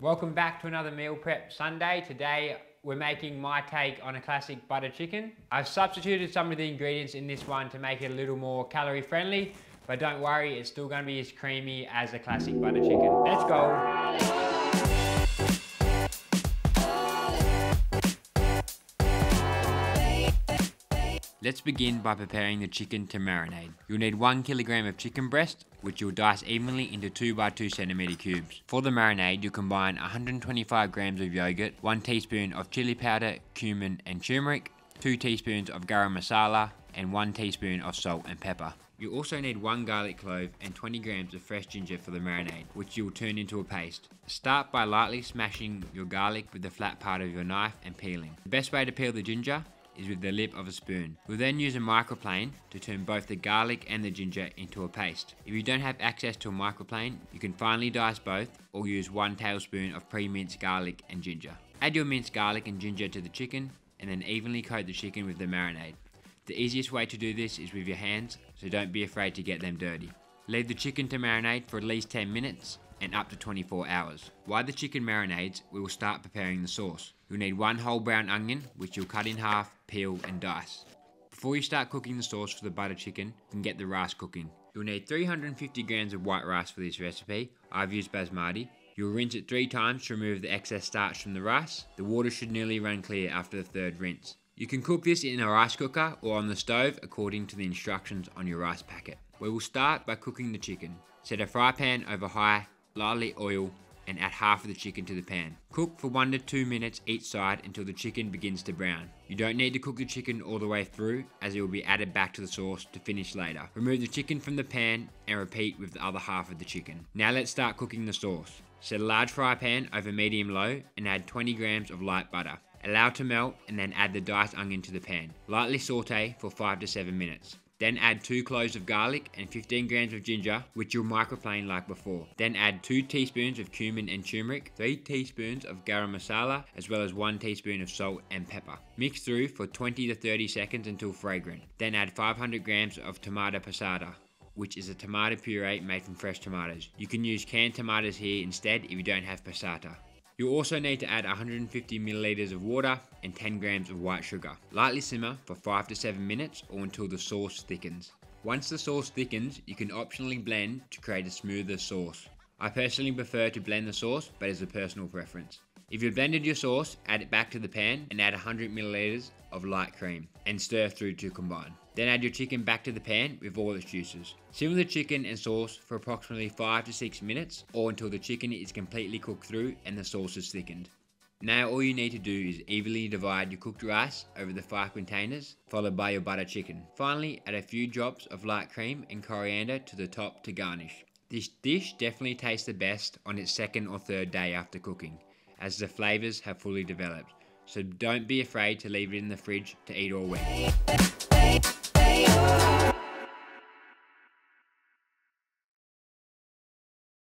Welcome back to another meal prep Sunday. Today we're making my take on a classic butter chicken. I've substituted some of the ingredients in this one to make it a little more calorie friendly, but don't worry, it's still going to be as creamy as a classic butter chicken. Let's go. Let's begin by preparing the chicken to marinade. You'll need 1 kilogram of chicken breast, which you'll dice evenly into 2 by 2 centimeter cubes. For the marinade, you'll combine 125 grams of yogurt, 1 teaspoon of chili powder, cumin and turmeric, 2 teaspoons of garam masala, and 1 teaspoon of salt and pepper. You also need 1 garlic clove and 20 grams of fresh ginger for the marinade, which you'll turn into a paste. Start by lightly smashing your garlic with the flat part of your knife and peeling. The best way to peel the ginger is with the lip of a spoon. We'll then use a microplane to turn both the garlic and the ginger into a paste. If you don't have access to a microplane, you can finely dice both or use 1 tablespoon of pre-minced garlic and ginger. Add your minced garlic and ginger to the chicken and then evenly coat the chicken with the marinade. The easiest way to do this is with your hands, so don't be afraid to get them dirty. Leave the chicken to marinate for at least 10 minutes and up to 24 hours. While the chicken marinades, we will start preparing the sauce. You'll need 1 whole brown onion, which you'll cut in half, peel and dice. Before you start cooking the sauce for the butter chicken, you can get the rice cooking. You'll need 350 grams of white rice for this recipe. I've used Basmati. You'll rinse it 3 times to remove the excess starch from the rice. The water should nearly run clear after the 3rd rinse. You can cook this in a rice cooker or on the stove according to the instructions on your rice packet. We will start by cooking the chicken. Set a fry pan over high, lightly oil, and add half of the chicken to the pan. Cook for 1 to 2 minutes each side until the chicken begins to brown. You don't need to cook the chicken all the way through, as it will be added back to the sauce to finish later. Remove the chicken from the pan and repeat with the other half of the chicken. Now let's start cooking the sauce. Set a large fry pan over medium-low and add 20 grams of light butter. Allow to melt and then add the diced onion to the pan. Lightly saute for 5 to 7 minutes. Then add 2 cloves of garlic and 15 grams of ginger, which you'll microplane like before. Then add 2 teaspoons of cumin and turmeric, 3 teaspoons of garam masala, as well as 1 teaspoon of salt and pepper. Mix through for 20 to 30 seconds until fragrant. Then add 500 grams of tomato passata, which is a tomato puree made from fresh tomatoes. You can use canned tomatoes here instead if you don't have passata. You'll also need to add 150 milliliters of water and 10 grams of white sugar. Lightly simmer for 5 to 7 minutes or until the sauce thickens. Once the sauce thickens, you can optionally blend to create a smoother sauce. I personally prefer to blend the sauce, but it's a personal preference. If you've blended your sauce, add it back to the pan and add 100 milliliters of light cream and stir through to combine. Then add your chicken back to the pan with all its juices. Simmer the chicken and sauce for approximately 5 to 6 minutes or until the chicken is completely cooked through and the sauce is thickened. Now all you need to do is evenly divide your cooked rice over the 5 containers, followed by your butter chicken. Finally, add a few drops of light cream and coriander to the top to garnish. This dish definitely tastes the best on its 2nd or 3rd day after cooking, as the flavours have fully developed. So don't be afraid to leave it in the fridge to eat all week.